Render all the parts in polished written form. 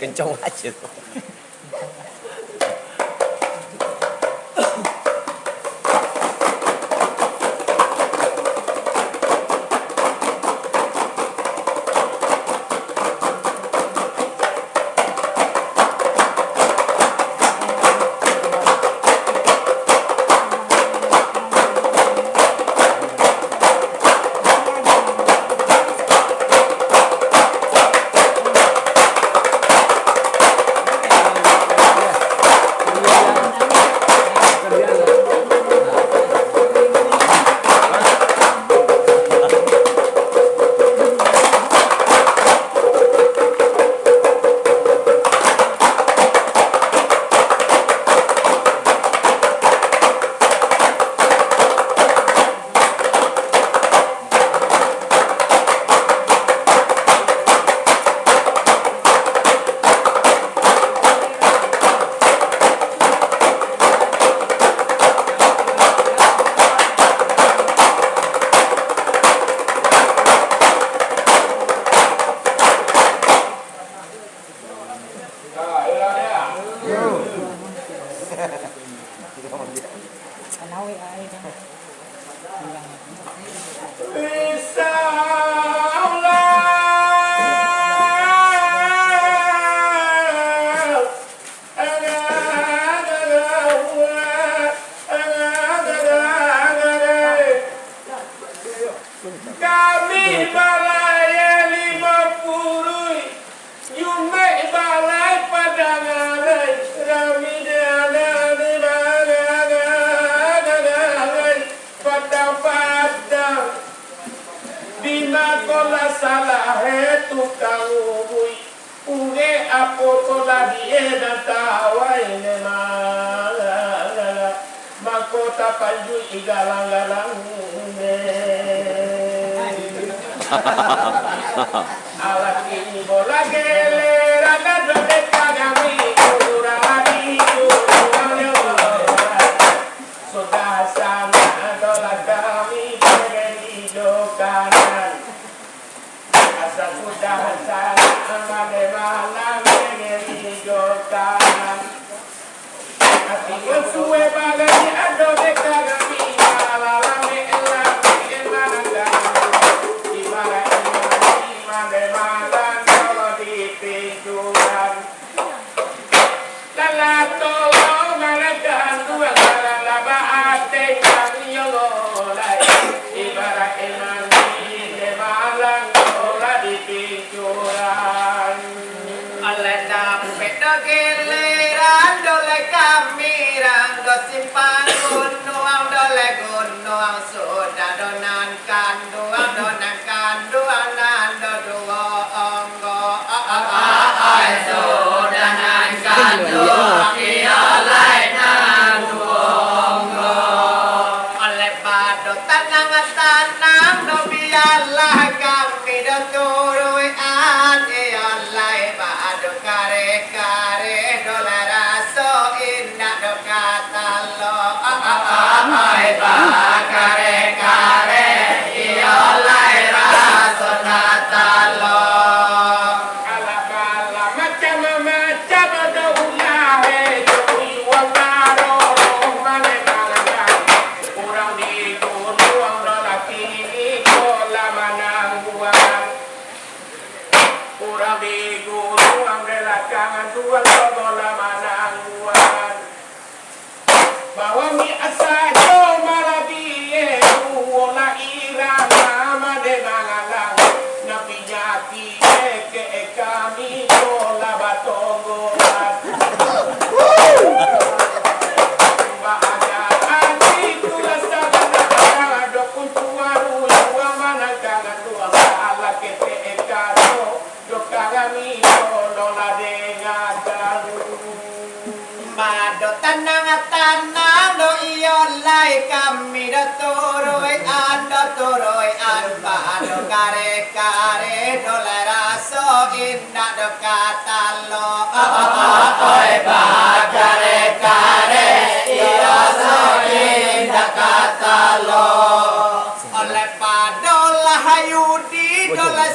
kencang aja tuh.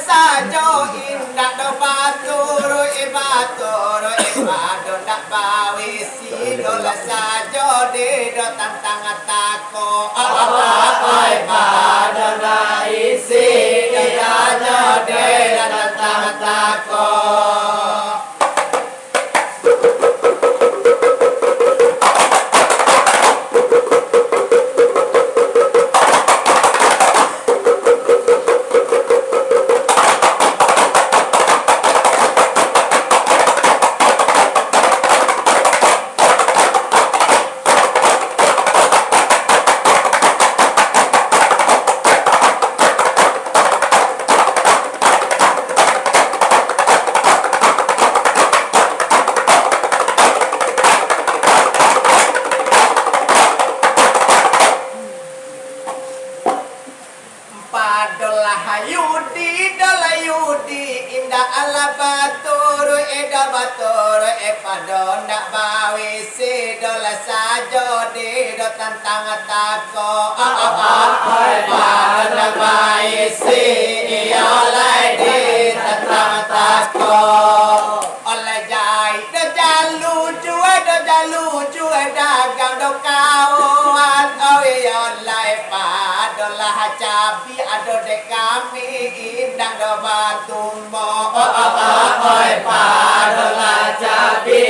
Sajo indah do batu, batu di do tantang tako oi padona isi dia di tantang tako tantang tako oi padona isi oleh di tantang tako oleh jai do jalu jue dagang do kawan oi oleh padola cabi ado de kami indang do batumbo oi padola cabi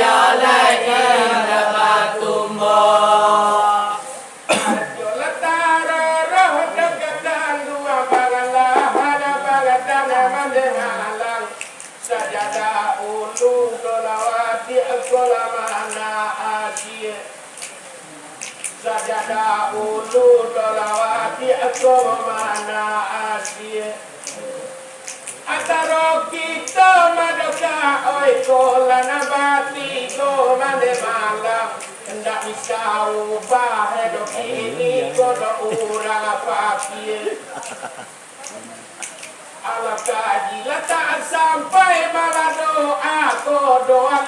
oleh indang batumbo Sajada ulu dolawati aku mana asyik Antara kita madoka oi kolana bati ko mande malam hendak bisa ubah hidup ini kodo urang fakir Allah kajilah tak sampai malah doa doa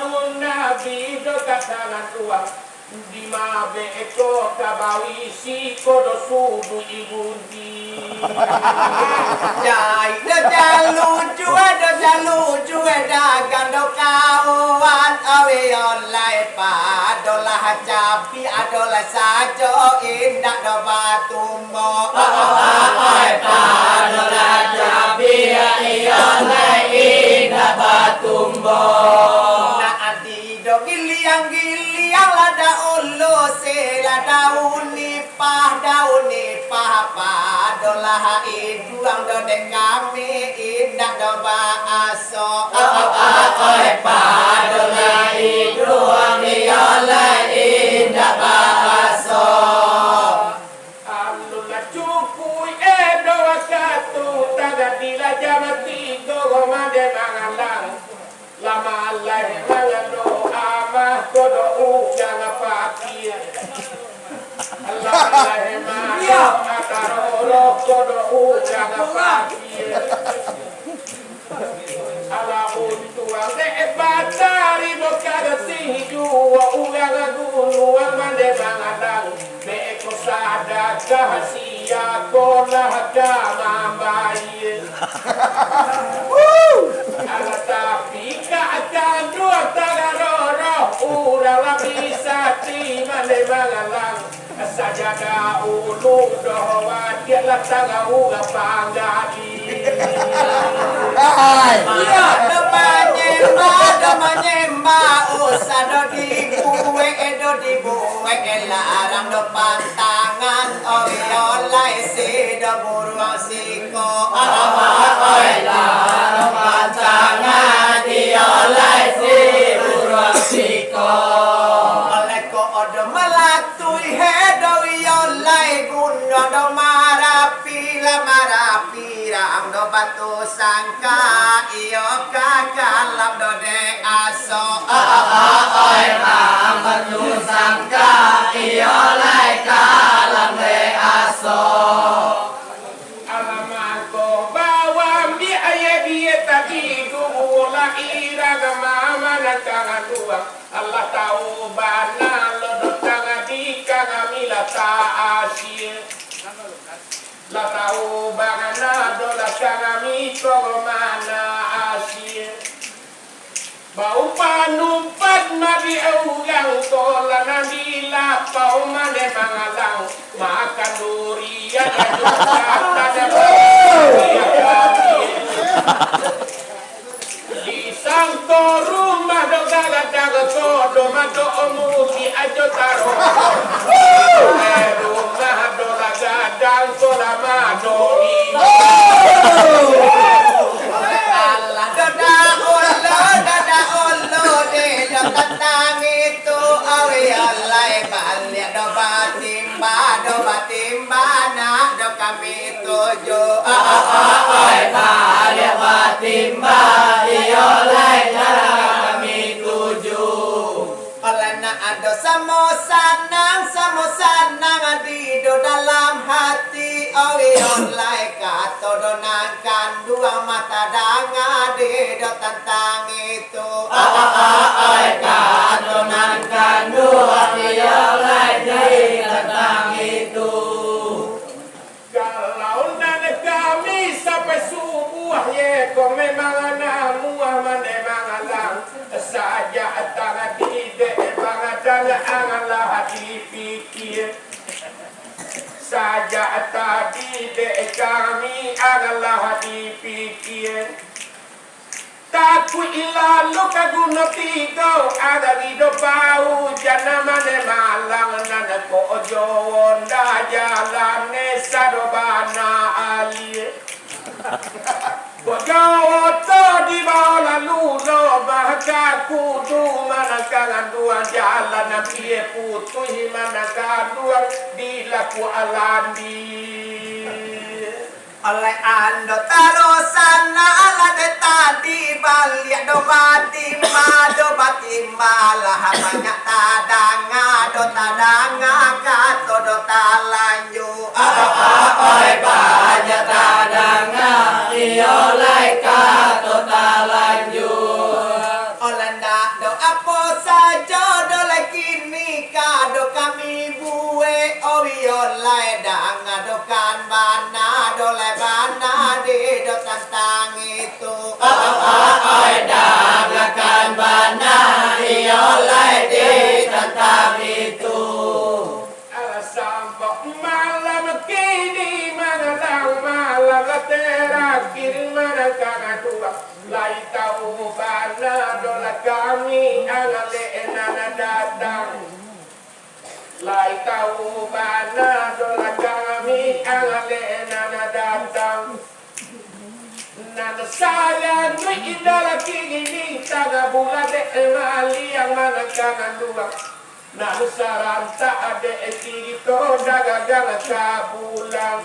nabi doa tangan tua di mabe eko kabawi si kodo sudu ibundi jai do jalu jue dagang do kawan awe oleh padolah capi adolah sajo indak do batumbo oi padolah capi oleh indak batumbo na adi do giliang lada ulu se lada unipah padolah iduang do de kami indah do baaso oi padolah iduang oleh indah baaso alula cukui do wakatu tagadila jamati go mande mangalang lama lai mangando amah kodo jangan fakir Allah ya ataro kodo jangan fakir ala untuang de batari bokada siju wa ugang gunu mande bangadang be ko sada kahsia kolah kamambai ala tapi akan dua tagaroro urang bisa terima lebalang sajada ulu doa dia latang uga panggadi ya demanyemba usado di buwe larang do pantangan oi oleh si do buruang siko oi larang pantangan di oleh si buruang siko oleh ko odo melatui hedo oleh gunyo do marapi rang do batu sangka iyo kakalam do de aso oi rang batu sangka iyo lai kalam de aso alamanko bawam di ayah tadi gula irang mama nantangan dua Allah tahu bana lo do tangan di kami lata asyir la tahu bana do la kami ko mana asyir bau panumpat nabi yang tola nabi lapau mane mangalang makan durian di sangko rumah do gala do mado mugi ajo taro rumah do gadang tola mado Allah dada olo de tentang itu awi Allah balik do batimba nak do kami tuju balik batimba iyo lai kami tuju oleh nak ada samosa nang di do dalam hati awi Allah kato do nangkan dua mata danga di do tentang itu kato nangkan dua iyo lai tentang itu kalau nana kami sampai subuh ye kau memang namu aman memang alang saja tangan tidak mengadang angalah dipikir saja tadi dek kami angalah dipikir takut ilalu kaguna tiga ada di bau jana mana malang nana kojo wonda jalan nesado bana ali kojo to di bawah lalu lo bahkan kudu mana kangen dua jalan nabi putih mana kadua dilaku alandi oleh ando tarosan ala de tadi balik do batimba lah banyak tadanga kato do talanju banyak tadanga iyo lai kato talanju oleh ndak do apa saja do lagi nikah do kami buwe iyo lai danga do kan bana do lai bana di do tentang itu dagakan bana iyo lai di tentang itu sampai malam kini malam terakhir mana kangen tua lai tahu bana dola kami angale nana datang lai tahu bana dola kami angale nana datang nana sayang nu idala kini taga bula de mali yang mana kangen tua nanu saranta ade ekito daga gala kabulang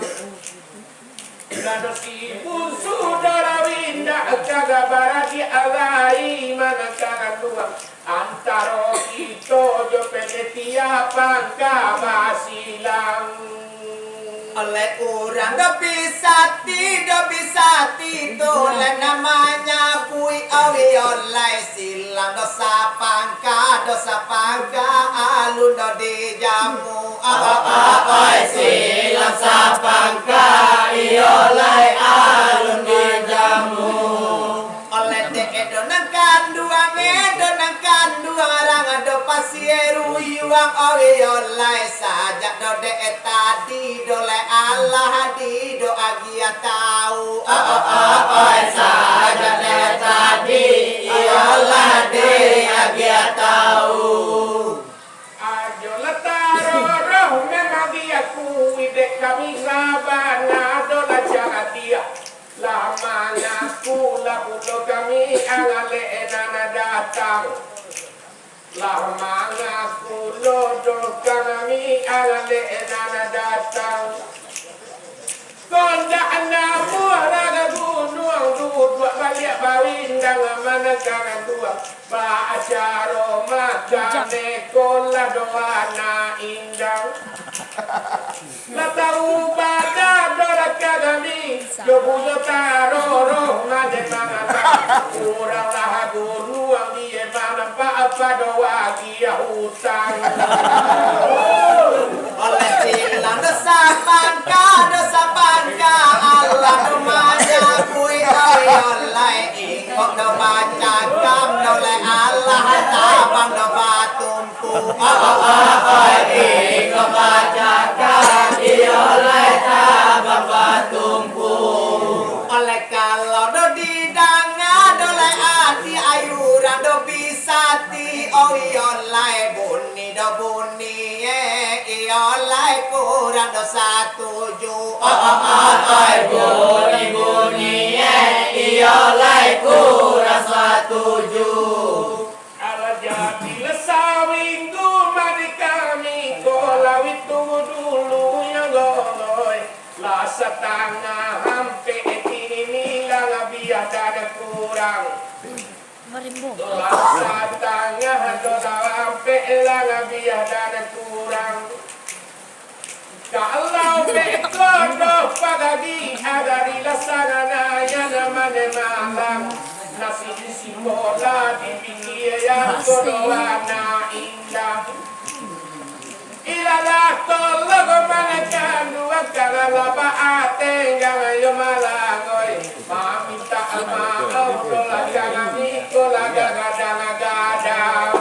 nanu ibu saudara winda kaga baradi alai mana kangen tua antaro itu jo penetia pangka basilang oleh orang do bisa toleh namanya kui awi oleh silang dosa pangka alun do di jamu silang sapangka iolai alun di jamu oleh de donangkan dua orang do pasieru yuang awi oleh saja do de tadi dole Allah di do agia tahu saja de tadi Allah di agia tahu ajo lataro roh memang dia kui dek kami sabana do la dia lama ngaku laku kami angale nana datang lama ngaku lodo kami angale nana datang konda anamu raga gunung dua balik bawindang mana kangen dua ba acaro makane kola doana indang la tahu pada dora kagami yo buyo taro roh made mangata urang lah gunung dia mana apa doa dia utang oleh silang dosa pangka Allah rumahnya kui oleh ingkok do baca kam oleh Allah tabang Iko bacakan iolai tabak tumpu. Oleh kalau do didanga dolai ati ayuran do bisati oh iolai bunyi do bunyi iolai kurang do satuju. Bunyi bunyi iolai kurang satuju. Ala jadi lesawinggu mari kami kolawit tunggu dulu ya goloy lah setengah hampir ini lah biar ada kurang lah setengah hampir lah biar ada kurang kalau bekodoh pagi ada di laksana ya namanya malam nasi di sekolah dipikir yang kodohana indah ilalah tolong kemanakan dua kala laba ate jangan yo malangoy minta maaf kola jangan ikola gadang-gadang